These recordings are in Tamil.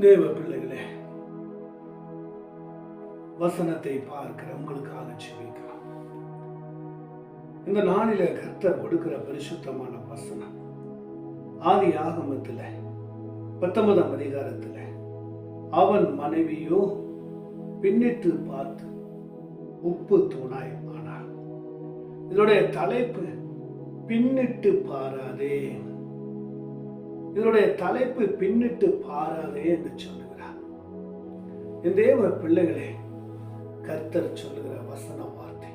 தேவ பிள்ளைகளே, வசனத்தை பார்க்கிற உங்களுக்காக ஜெபிக்கிறோம். இந்த நாளில கர்த்தர் கொடுக்கிற பரிசுத்தமான வசனம் ஆதி ஆகமத்துல 19ஆம் அதிகாரத்துல அவன் மனைவியோ பின்னிட்டு பார்த்து உப்பு தூணாய் ஆனாள். இதனுடைய தலைப்பு பின்னிட்டு பாராதே. இதனுடைய தலைப்பு பின்னிட்டு பாராதே என்று சொல்லுகிறார். என் தேவ பிள்ளைகளே, கர்த்தர் சொல்லுகிற வசன வார்த்தை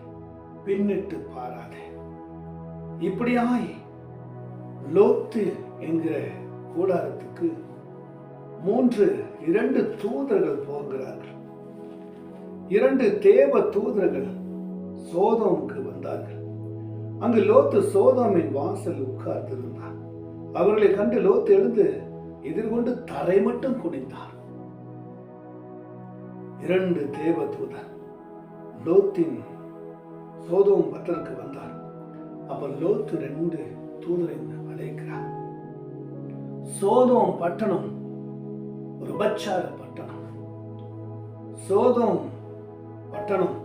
பின்னிட்டு பாராதே. இப்படியாய் லோத்து என்கிற கூடாரத்துக்கு 2 தூதர்கள் போகிறார்கள். 2 தேவ தூதர்கள் சோதோமுக்கு வந்தார்கள். அங்கு லோத்து சோதோமின் வாசல் உட்கார்ந்திருந்தார். அவர்களை கண்டு லோத்து எழுந்து எதிர்கொண்டு தரை மட்டும் குனிந்தார். 2 தேவ தூதர் லோத்தின் சோதோம் பட்டணத்துக்கு வந்தார். அப்ப லோத்து 2 தூதரை அழைக்கிறார். சோதோம் பட்டணம் ஒரு பச்சார பட்டணம். சோதோம் பட்டணம்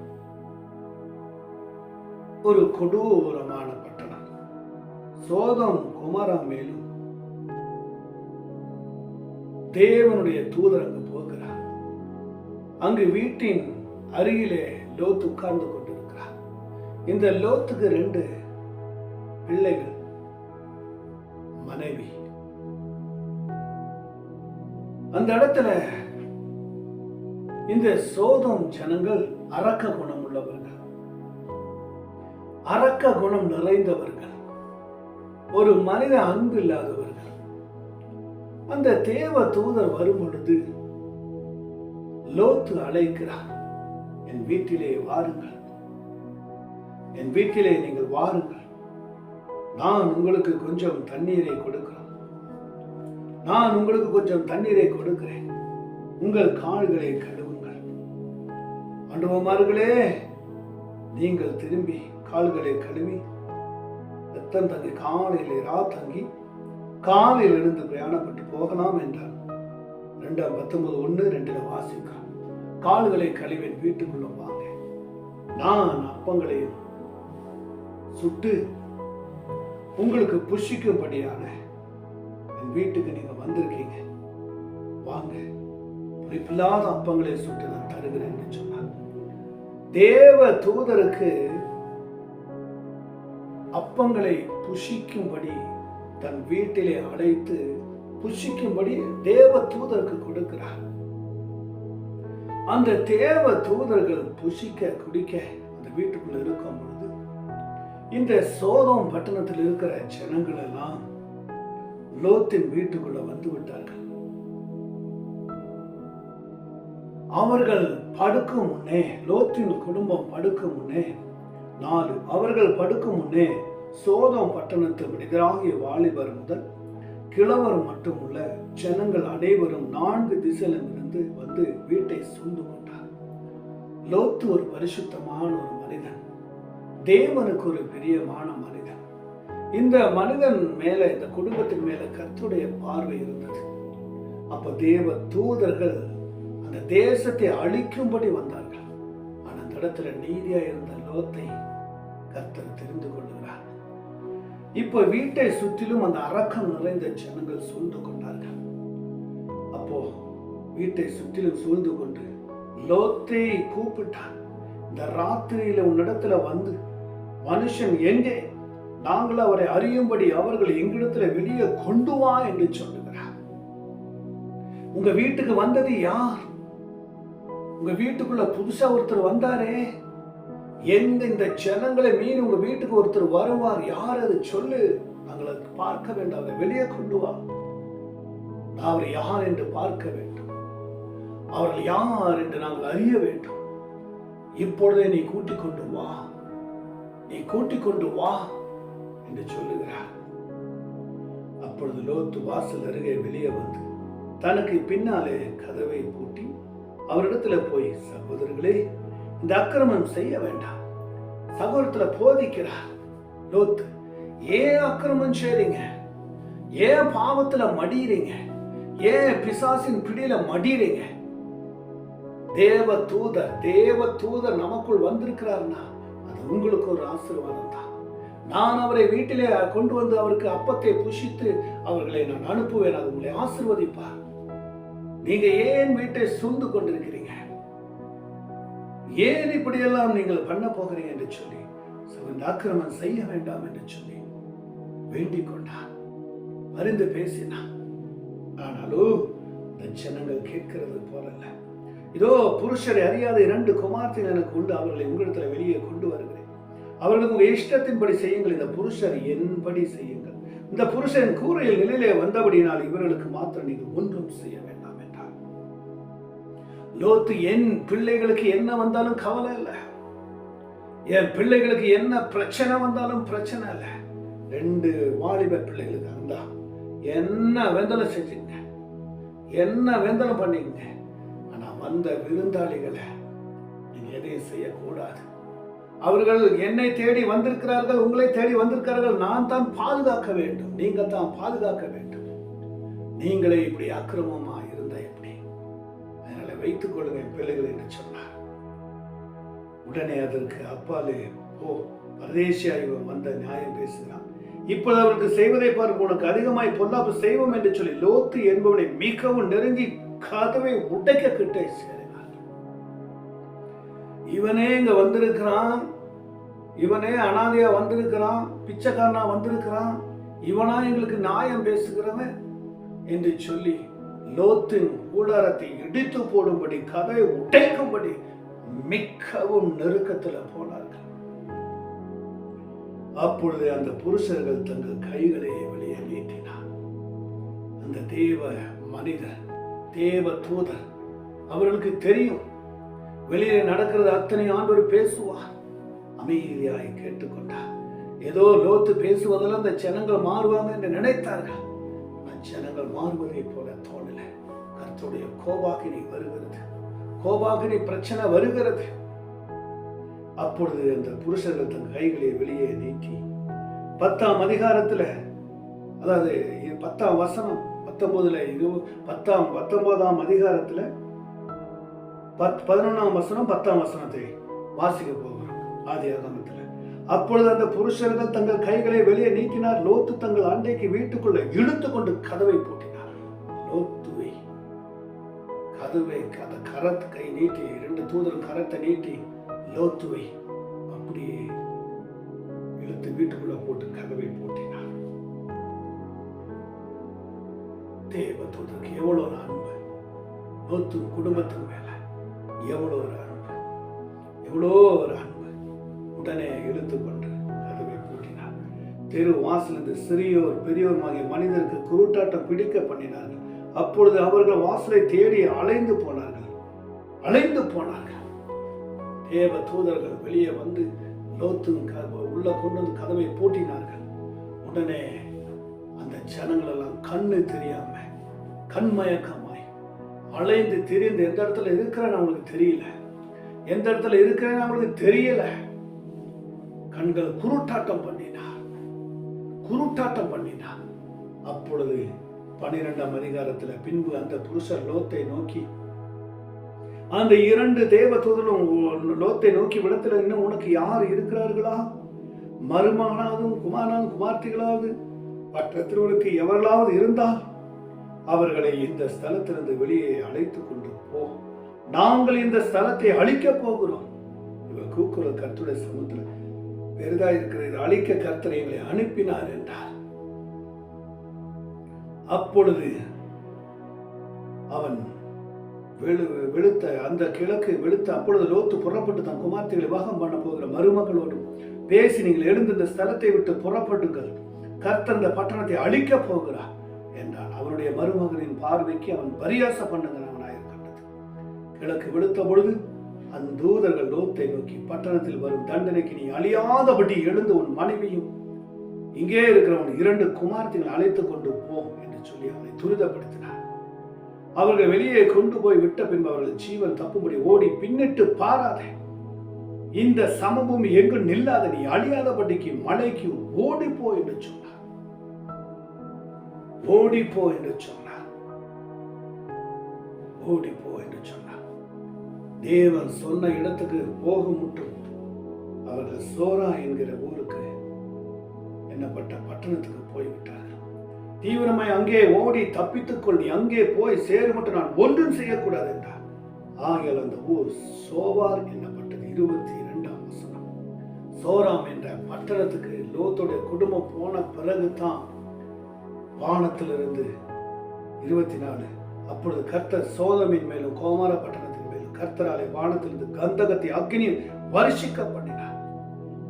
ஒரு கொடூரமான பட்டணம். சோதோம் குமாரா மேலும் தேவனுடைய தூதர் அங்கு போகிறார். அங்கு வீட்டின் அருகிலே லோத்து உட்கார்ந்து கொண்டிருக்கிறார். இந்த லோத்துக்கு 2 பிள்ளைகள், மனைவி. அந்த இடத்துல இந்த சோதோம் ஜனங்கள் அரக்க குணம் உள்ளவர்கள், அரக்க குணம் நிறைந்தவர்கள், ஒரு மனித அன்பு இல்லாதவர்கள். அந்த தேவ தூதர் வரும் பொழுது லோத்து அழைக்கிறார், என் வீட்டிலே வாருங்கள், என் வீட்டிலே நீங்கள் வாருங்கள், நான் உங்களுக்கு கொஞ்சம் தண்ணீரை கொடுக்கிறேன், நான் உங்களுக்கு கொஞ்சம் தண்ணீரை கொடுக்கிறேன், உங்கள் கால்களை கழுவுங்கள். அனுபவமார்களே, நீங்கள் திரும்பி கால்களை கழுவி ரத்தம் தங்கி காலையில தங்கி காலையில் இருந்து பிரயாணப்பட்டு போகலாம் என்றார். 2:19:1-2 வாசிக்கலாம். கால்களை கழுவேன், வீட்டுக்குள்ள வாங்க, நான் அப்பங்களையும் சுட்டு உங்களுக்கு புஷிக்கும்படியான என் வீட்டுக்கு நீங்க வந்திருக்கீங்க, வாங்க, புளிப்பில்லாத அப்பங்களை சுட்டு நான் தருகிறேன் என்று சொன்னார். தேவ தூதருக்கு அப்பங்களை புஷிக்கும்படி தன் வீட்டிலே அழைத்து புஷிக்கும்படி தேவ தூதருக்கு கொடுக்கிறார். அந்த தேவ தூதர்கள் புஷிக்க குடிக்க அந்த வீட்டுக்குள்ள இருக்கும் பொழுது இந்த சோதோம் பட்டணத்தில் இருக்கிற ஜனங்கள் எல்லாம் லோத்தின் வீட்டுக்குள்ள வந்து விட்டார்கள். அவர்கள் படுக்கும் முன்னே, லோத்தின் குடும்பம் படுக்கும் முன்னே, 4 அவர்கள் படுக்கும் முன்னே சோதோம் பட்டணத்துக்கு எதிராகிய வாலிபர் முதல் கிழவர் மட்டும் உள்ள ஜனங்கள் அனைவரும் 4 திசையிலிருந்து வந்து வீட்டை சூழ்ந்து கொண்டார். லோத்து ஒரு பரிசுத்தமான ஒரு மனிதன், தேவனுக்கு ஒரு பிரியமான மனிதன். இந்த மனிதன் மேல, இந்த குடும்பத்தின் மேல கர்த்தருடைய பார்வை இருந்தது. அப்ப தேவ தூதர்கள் அந்த தேசத்தை அழிக்கும்படி வந்தார்கள். ஆனா அந்த இடத்துல நீதியா இருந்த லோத்தை கர்த்தர் தெரிந்து கொள்கிறார். இப்ப வீட்டை சுற்றிலும் அந்த அரக்கம் நிறைந்த ஜனங்கள் சூழ்ந்து கொண்டார்கள். அப்போ வீட்டை சுற்றிலும் சூழ்ந்து கொண்டு லோத்தை கூப்பிட்டான். இந்த ராத்திரியில உன்னிடத்துல வந்து மனுஷன் எங்கே, நாங்கள் அவரை அறியும்படி அவர்கள் எங்களிடத்துல வெளியே கொண்டு வா என்று சொல்லுகிறார். உங்க வீட்டுக்கு வந்தது யார்? உங்க வீட்டுக்குள்ள புதுசா ஒருத்தர் வந்தாரே, எங்க இந்த ஜனங்களை மீறி உங்க வீட்டுக்கு ஒருத்தர் வருவார், யார் அது சொல்லு, நாங்கள் அதை பார்க்க வேண்டாம், அவரை வெளியே கொண்டு வா, நான் அவர் யார் என்று பார்க்க வேண்டும், அவர்கள் யார் என்று நாங்கள் அறிய வேண்டும், இப்பொழுதே நீ கூட்டிக் கொண்டு வா, நீ கூட்டிக் கொண்டு வா என்று சொல்லுகிறார். அப்பொழுது லோத்து வாசல் அருகே வெளியே வந்து தனக்கு பின்னாலே கதவை பூட்டி அவரிடத்துல போய், சகோதரர்களே, இந்த அக்கிரமம் செய்ய வேண்டாம், சகோதரத்துல போதிக்கிறார். லோத்து, ஏன் அக்கிரமம் செய்றீங்க, ஏன் பாவத்துல மடியறீங்க, ஏன் பிசாசின் பிடியில மடிறீங்க? தேவ தூதர் நமக்குள் வந்திருக்கிறார்னா அது உங்களுக்கு ஒரு ஆசீர்வாதம் தான். நான் அவரை வீட்டிலே கொண்டு வந்து அவருக்கு அப்பத்தை புஷித்து அவர்களை நான் அனுப்புவேன், அது உங்களை ஆசீர்வதிப்பார். நீங்க ஏன் வீட்டை சூழ்ந்து கொண்டிருக்கிறீங்க? ஏன் இப்படியெல்லாம் நீங்கள் பண்ண போகிறீங்க என்று சொல்லி இந்த ஆக்கிரமம் செய்ய வேண்டாம் என்று சொல்லி வேண்டிக் கொண்டார், மருந்து பேசினார். ஆனாலும் இந்த ஜனங்கள் கேட்கிறது போலல்ல. இதோ புருஷரை அறியாத 2 குமார்த்திகள் எனக்கு உண்டு, அவர்களை உங்களிடத்தில் வெளியே கொண்டு வருகிறேன். அவர்களுக்கு உங்க இஷ்டத்தின்படி செய்யுங்கள், இந்த புருஷர் என்படி செய்யுங்கள். இந்த புருஷன் கூரையில் நிலையிலே வந்தபடியினால் இவர்களுக்கு மாத்திரம் நீங்கள் ஒன்றும் செய்ய வேண்டாம் என்றார். லோத்து, என் பிள்ளைகளுக்கு என்ன வந்தாலும் கவலை இல்லை, என் பிள்ளைகளுக்கு என்ன பிரச்சனை வந்தாலும் பிரச்சனை இல்லை. 2 வாலிப பிள்ளைகளுக்கு இருந்தா என்ன வேந்தலும் செஞ்சுங்க, என்ன வேந்தலும் பண்ணிங்க. ஆனா வந்த விருந்தாளிகளை நீங்க எதையும் செய்யக்கூடாது. அவர்கள் என்னை தேடி வந்திருக்கிறார்கள், உங்களை தேடி வந்திருக்கிறார்கள், நான் தான் பாதுகாக்க வேண்டும், நீங்க தான் பாதுகாக்க வேண்டும். நீங்களே இப்படி அக்கிரமமா இருந்தா எப்படி? அதனால வைத்துக் கொள்ளுங்க என் பிள்ளைகள் என்று சொன்னார். உடனே அதற்கு அப்பாலே பரதேசியா இவன் வந்த நியாயம் பேசுகிறான், இப்போது அவருக்கு செய்வதை பார்க்க உனக்கு அதிகமாய் பொல்லாப்பு செய்வோம் என்று சொல்லி லோத்து என்பவனை மிகவும் நெருங்கி கதவை உடைக்க கிட்ட சேருகிறார். இவனே இங்க வந்திருக்கிறான், இவனே அனாதையா வந்திருக்கிறான், பிச்சைக்காரனா வந்திருக்கிறான், இவனா எங்களுக்கு நியாயம் பேசுகிறவன் என்று சொல்லி லோத்தின் கூடாரத்தை இடித்து போடும்படி கதவை உடைக்கும்படி மிகவும் நெருக்கத்தில் போனார்கள். அப்பொழுது அந்த புருஷர்கள் தங்கள் கைகளை வெளியே நீட்டினார். அந்த தேவ மனிதர், தேவ தூதர், அவர்களுக்கு தெரியும் வெளியே நடக்கிறது அத்தனை ஆண்டவர் பேசுவார். அமைதியாய் கேட்டுக்கொண்டார். ஏதோ லோத்து பேசுவதில் அந்த ஜனங்கள் மாறுவாங்க என்று நினைத்தார்கள். ஜனங்கள் மாறுவதை போல தோணல. கர்த்தருடைய கோபாகினி வருகிறது, கோபாகினி பிரச்சனை வருகிறது. அப்பொழுது அந்த புருஷர்கள் தன் கைகளை வெளியே நீட்டி 10ஆம் அதிகாரத்துல, அதாவது 10ஆம் வசனம் 19ஆம் அதிகாரத்துல 11ஆம் வசனம் 10ஆம் வசனத்தை வாசிக்க போகிறோம். ஆதியாகமத்துல அப்பொழுது அந்த புருஷர்கள் தங்கள் கைகளை வெளியே நீக்கினார். லோத்து தங்கள் அண்டைக்கு வீட்டுக்குள்ள இழுத்து கொண்டு கதவை பூட்டினார். லோத்துவை கதவை கரத்தை கை நீட்டி 2 தூதரும் கரத்தை நீட்டி லோத்துவை அப்படியே இழுத்து வீட்டுக்குள்ள போட்டு கதவை பூட்டினார். தேவ தூதருக்கு எவ்வளவு ஒரு அன்பு, லோத்து குடும்பத்துக்கு மேல எவ்வளவு ஒரு அன்பு, எவ்வளோ ஒரு அன்பு. உடனே இழுத்து கொண்டு கதவை பூட்டினார். தெரு வாசலிருந்து சிறியோர் பெரியோருமாகிய மனிதருக்கு குருட்டாட்டம் பிடிக்க பண்ணினார்கள். அப்பொழுது அவர்கள் வாசலை தேடி அலைந்து போனார்கள். தேவ தூதர்கள் வெளியே வந்து லோத்து உள்ள கொண்டு வந்து கதவை பூட்டினார்கள். உடனே அந்த ஜனங்கள் எல்லாம் கண்ணு தெரியாம கண்மயக்கமாய் அலைந்து திரிந்து எந்த இடத்துல இருக்கிறேன்னு அவங்களுக்கு தெரியல, எந்த இடத்துல இருக்கிறேன்னு அவங்களுக்கு தெரியல. கண்கள் குருட்டாட்டம் பண்ணினார். அப்பொழுது 12ஆம் அதிகாரத்துல பின்பு அந்த புருஷர் லோத்தை நோக்கி, அந்த 2 தேவ தூதரும் லோத்தை நோக்கி விடத்துல இன்னும் உனக்கு யார் இருக்கிறார்களா? மருமகனாகவும் குமாரனாகவும் குமார்த்திகளாவது பட்டத்திற்கு எவர்களாவது இருந்தால் அவர்களை இந்த ஸ்தலத்திலிருந்து வெளியே அழைத்து கொண்டு போ, நாங்கள் இந்த ஸ்தலத்தை அழிக்க போகிறோம். இவர் கூக்குரல் கர்த்தருடைய சமூகத்துல பெரிதா இருக்கிறது, அழிக்க கர்த்தர் எங்களை அனுப்பினார் என்றார். அப்பொழுது அவன் வெளுத்த அந்த கிழக்கு வெளுத்த. அப்பொழுது லோத்து புறப்பட்டு தன் குமார்த்திகளை விவாகம் பண்ண போகிற மருமகளோடு பேசி, நீங்கள் எழுந்து இந்த ஸ்தலத்தை விட்டு புறப்படுங்கள், கர்த்தர் இந்த பட்டணத்தை அழிக்க போகிறார் என்றான். அவனுடைய மருமகனின் பார்வைக்கு அவன் பரியாச பண்ணுகிறவனாயிருக்கின்றது. கிழக்கு வெளுத்த பொழுது அந்த தூதர்கள் லோத்தை நோக்கி, பட்டணத்தில் வரும் தண்டனைக்கு நீ அழியாதபடி எழுந்து உன் மனைவியும் இங்கே இருக்கிறவன் 2 குமார்த்திகளை அழைத்து கொண்டு போ என்று சொல்லி அவனை துரிதப்படுத்தினார். அவர்கள் வெளியே கொண்டு போய் விட்ட பின்பு அவர்கள் ஜீவன் தப்பும்படி ஓடி பின்னிட்டு பாராதே, இந்த சமபூமி எங்கு நில்லாத, நீ அழியாதபடிக்கு மலைக்கு ஓடிப்போ என்று சொன்னார். ஓடி போ என்று சொன்னார். தேவன் சொன்ன இடத்துக்கு போக மட்டும் அவர்கள் சோரா என்கிற ஊருக்கு என்னப்பட்ட பட்டணத்துக்கு போய்விட்டார்கள். தீவிரமாய் அங்கே ஓடி தப்பித்துக்கொள், நீ அங்கே போய் சேரு மட்டும், நான் ஒன்றும் செய்யக்கூடாது என்றார். ஆகியால் அந்த ஊர் சோவார் என்னப்பட்டது. 22ஆம் வசனம். சோராம் என்ற பட்டணத்துக்கு லோத்துடைய குடும்பம் போன பிறகுதான் வானத்திலிருந்து 24 அப்பொழுது கர்த்தர் சோதமின் மேலும் கோமார பட்டணத்தின் மேலும் கர்த்தராலே வானத்திலிருந்து கந்தகத்தை அக்னியில் வருஷிக்க பண்ணினார்.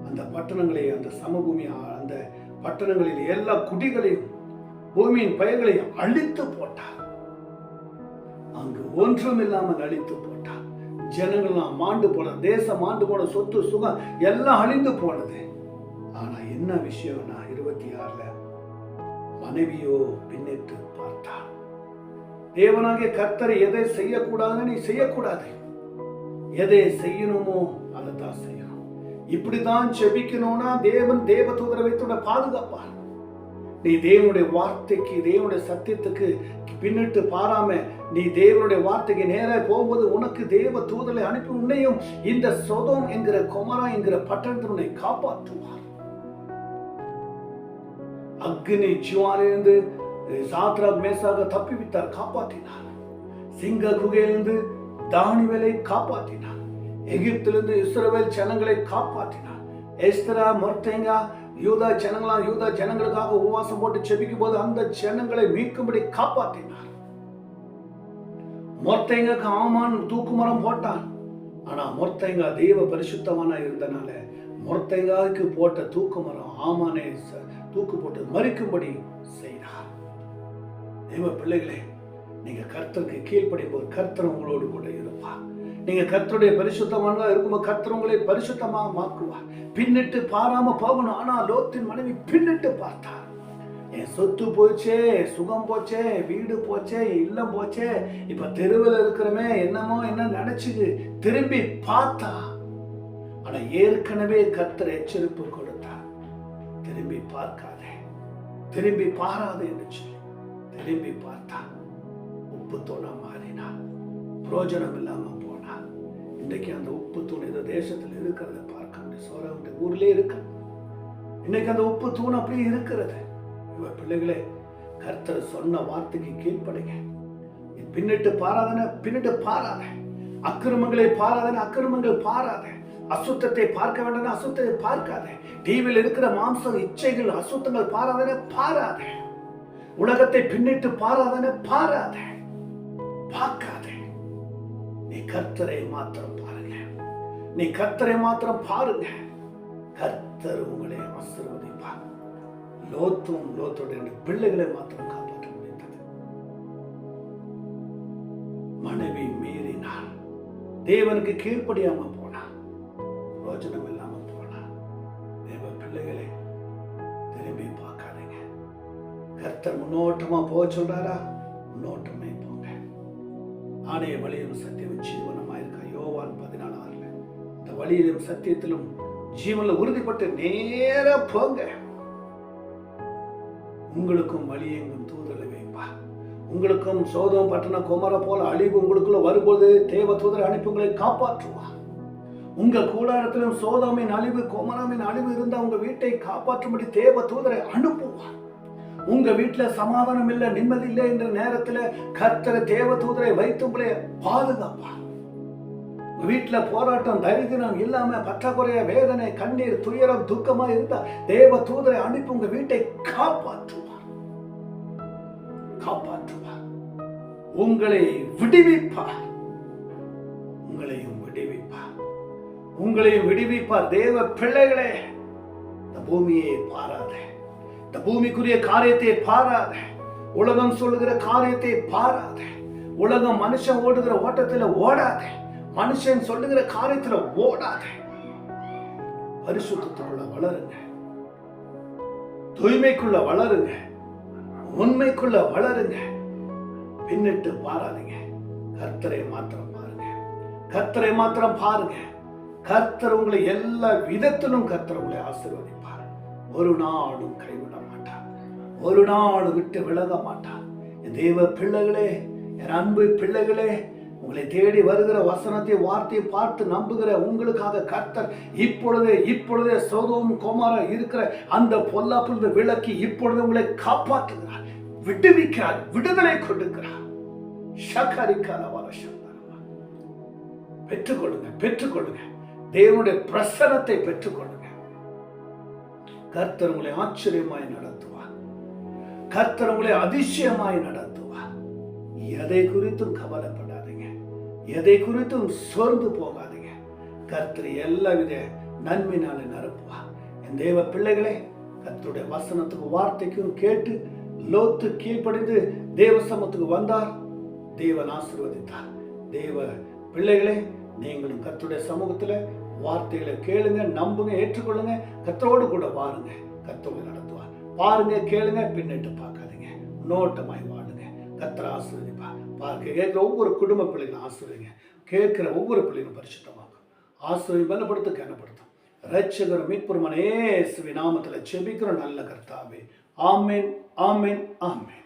அந்த பட்டணங்களை, அந்த சமபூமி, அந்த பட்டணங்களில் எல்லா குடிகளையும் பூமியின் பயிர்களை அழித்து போட்டார். அங்கு ஒன்றும் இல்லாமல் அழித்து போட்டார். ஜனங்கள் மாண்டு போன, தேசம் மாண்டு போன, சொத்து சுகம் எல்லாம் அழிந்து போனது. ஆனா என்ன விஷயம்னா 26 மனைவியோ பின்னிட்டு பார்த்தார். தேவனாகிய கர்த்தரை எதை செய்யக்கூடாதுன்னு நீ செய்யக்கூடாது, எதை செய்யணுமோ அதைத்தான் செய்யணும். இப்படிதான் செபிக்கணும்னா தேவன் தேவ தூதரை வைத்து பாதுகாப்பார். நீ தேவனுடைய வார்த்தைக்கு, தேவனுடைய சத்தியத்துக்கு பின்னிட்டு பாராம நீ தேவனுடைய வார்த்தைக்கு நேராக போகும்போது உனக்கு தேவ தூதரை அனுப்பி உன்னையும் இந்த சோதோம் என்கிற கொமரா என்கிற பட்டணத்தினை காப்பாற்றுவார். அக்னி ஜுவாலிலிருந்து சாத்ராக் மேசாக தப்பிவித்தார், காப்பாற்றினார். சிங்க குகையிலிருந்து தானியேலை காப்பாற்றினார். எகிப்திலிருந்து இஸ்ரவேல் ஜனங்களை காப்பாற்றினார். எஸ்தரா, மொர்தெகா, யூதா ஜனங்களுக்காக உபவாசம் போட்டு செபிக்கும் போது அந்த ஜனங்களை மீட்கும்படி காப்பாற்றினார். மொர்தெகாக்கு ஆமான் தூக்குமரம் போட்டான். ஆனா மொர்தெகா தெய்வ பரிசுத்தமான இருந்தனால மொர்தெகாவுக்கு போட்ட தூக்குமரம் ஆமானை தூக்கு போட்டு மறிக்கும்படி செய்தார். தெய்வ பிள்ளைகளே, நீங்க கர்த்தருக்கு கீழ்ப்படியும் போது கர்த்தர் உங்களோடு கூட இருப்பார். நீங்க கர்த்தருடைய பரிசுத்தமாக இருக்கும்போது கர்த்தர் உங்களை பரிசுத்தமாக மாக்குவார். பின்னிட்டு பாராம போகணும். ஆனா லோத்தின் மனைவி பின்னிட்டு பார்த்தார். என் சொத்து போச்சே, சுகம் போச்சே, வீடு போச்சே, இல்லம் போச்சே, இப்ப தெருவில் இருக்கிறமே, என்னமோ என்ன நினைச்சு திரும்பி பார்த்தா. ஆனா ஏற்கனவே கர்த்தர் எச்சரிப்பு கொடுத்தார், திரும்பி பார்க்காதே, திரும்பி பாராதே என்று சொல்லி திரும்பி பார்த்தா. உப்பு தூணா மாறினா, பிரயோஜனம் இல்லாம போனா. இன்னைக்கு அந்த உப்பு தூண் இந்த தேசத்தில் இருக்கிறத பார்க்க முடியும். சோராவுடைய ஊர்லயே இருக்கு. இன்னைக்கு அந்த உப்பு தூண் அப்படியே இருக்கிறது. பிள்ளைகளே, கர்த்தர் சொன்ன வார்த்தைக்கு கீழ்ப்படுங்க. பின்னிட்டு பாராதன பின்னிட்டு பாராத, அக்கிரமங்களை பாராதன அக்கிரமங்கள் பாராத, அசுத்தத்தை பார்க்க வேண்டாம் அசுத்தத்தை பார்க்காத, டிவியில் இருக்கிற மாம்சம் இச்சைகள் அசுத்தங்கள் பாராதன பாராத, உலகத்தை பின்னிட்டு பாராதன பாராத, பார்க்காத. நீ கர்த்தரை மாத்திரம் பாருங்க, நீ கர்த்தரை மாத்திரம் பாருங்க. கர்த்தர் உங்களை ஆசீர்வதிப்பார். லோத்தும் லோத்துடைய பிள்ளைகளை மாத்திரம் காப்பாற்ற முடிந்தது. மனைவி மீறினாள், தேவனுக்கு கீழ்ப்படியாம போனா, பிரோஜனம் இல்லாம போனா. தேவ பிள்ளைகளை திரும்பி பார்க்காதீங்க. கர்த்தர் முன்னோட்டமா போக சொல்றாரா? முன்னோட்டமே போங்க. ஆணைய வழியிலும் சத்தியம் ஜீவனமா இருக்கா. யோவான் 14:6 இந்த வழியிலும் சத்தியத்திலும் ஜீவன்ல உறுதிப்பட்டு நேர போங்க. உங்களுக்கும் வழி எங்கும் தூதரை வைப்பா. உங்களுக்கும் சோதம் பட்டண குமர போல அழிவு உங்களுக்குள்ள வரும்போது தேவ தூதரை அனுப்பி உங்களை காப்பாற்றுவா. உங்க கூடாரத்திலும் சோதமின் அழிவு குமரமின் அழிவு இருந்தா உங்க வீட்டை காப்பாற்றும்படி தேவ தூதரை அனுப்புவா. உங்க வீட்டுல சமாதானம் இல்லை, நிம்மதி இல்லை என்ற நேரத்துல கர்த்தரை தேவ தூதரை வைத்து உங்களை பாதுகாப்பா. வீட்டுல போராட்டம் தரித்திரம் இல்லாம பற்றாக்குறைய வேதனை கண்ணீர் துயரம் துக்கமா இருந்தா தேவ தூதரை அனுப்பி உங்க வீட்டை காப்பாற்றுவார். உங்களை விடுவிப்பார். உங்களையும் விடுவிப்பார். உங்களையும் விடுவிப்பார். தேவ பிள்ளைகளே, இந்த பூமியை பாராத, இந்த பூமிக்குரிய காரியத்தை பாராத, உலகம் சொல்லுகிற காரியத்தை பாராத, உலகம் மனுஷன் ஓடுகிற ஓட்டத்துல ஓடாத, மனுஷன் சொல்லுகிற காரியத்துல ஓடாத. பரிசுத்தத்துக்குள்ள வளருங்க, தூய்மைக்குள்ள வளருங்க, உண்மைக்குள்ள வளருங்க. பின்னிட்டு பாராதீங்க. கர்த்தரை மாத்திரம் பாருங்க, கர்த்தரை மாத்திரம் பாருங்க. கர்த்தர் உங்களை எல்லா விதத்திலும் கர்த்தர் உங்களை ஆசீர்வதிப்பார். ஒரு நாளும் கைவிட மாட்டார், ஒரு நாள் விட்டு விலக மாட்டார். தேவ பிள்ளைகளே, என் அன்பு பிள்ளைகளே, உங்களை தேடி வருகிற வசனத்தை வார்த்தையை பார்த்து நம்புகிற உங்களுக்காக கர்த்தர் இப்பொழுதே சோதோம் கோமாரா இருக்கிற அந்த பொல்லாப்பிலிருந்து விலக்கி இப்பொழுது உங்களை காப்பாற்றுகிறார், விடுவிக்கிறார், விடுதலை கொடுக்கிறார். பெற்றுக்கொள்ளுங்க. தேவனுடைய பிரசன்னத்தை பெற்றுக்கொள்ளுங்க. கர்த்தர் உங்களை ஆச்சரியமாய் நடத்துவார். கர்த்தர் உங்களை அதிசயமாய் நடத்துவார். எதை குறித்தும் கவலைப்படாதீங்க, எதை குறித்தும் சோர்ந்து போகாதீங்க. கர்த்தர் எல்லாவித நன்மையினாலே நிரப்புவார். என் தேவ பிள்ளைகளே, கர்த்தருடைய வசனத்துக்கு வார்த்தைக்கும் கேட்டு லோத்து கீழ்ப்படிந்து தேவ சமத்துக்கு வந்தார். தேவன் ஆசீர்வதித்தார். தேவ பிள்ளைகளே, நீங்களும் கர்த்தருடைய சமூகத்தில் வார்த்தைகளை கேளுங்க, நம்புங்க, ஏற்றுக்கொள்ளுங்க. கர்த்தரோடு கூட வாருங்க. கர்த்தரோடு நடத்துவார். பாருங்க, கேளுங்க, பின்னிட்டு பார்க்காதீங்க. நோட்டமாய் வாழுங்க. கர்த்தர் ஆசீர்வதிப்பார். பார்க்க கேட்கிற ஒவ்வொரு குடும்ப பிள்ளைகளும் ஆசீர்வதிங்க. கேட்கிற ஒவ்வொரு பிள்ளைகளும் பரிசுத்தமாக்கும். ஆசீர்வதி பலப்படுத்த கனப்படுத்தும். இரட்சகர் மீட்பெருமான இயேசுவின் நாமத்தில் ஜெபிக்கிற நல்ல கர்த்தாவே. ஆமென், ஆமென், ஆமென்.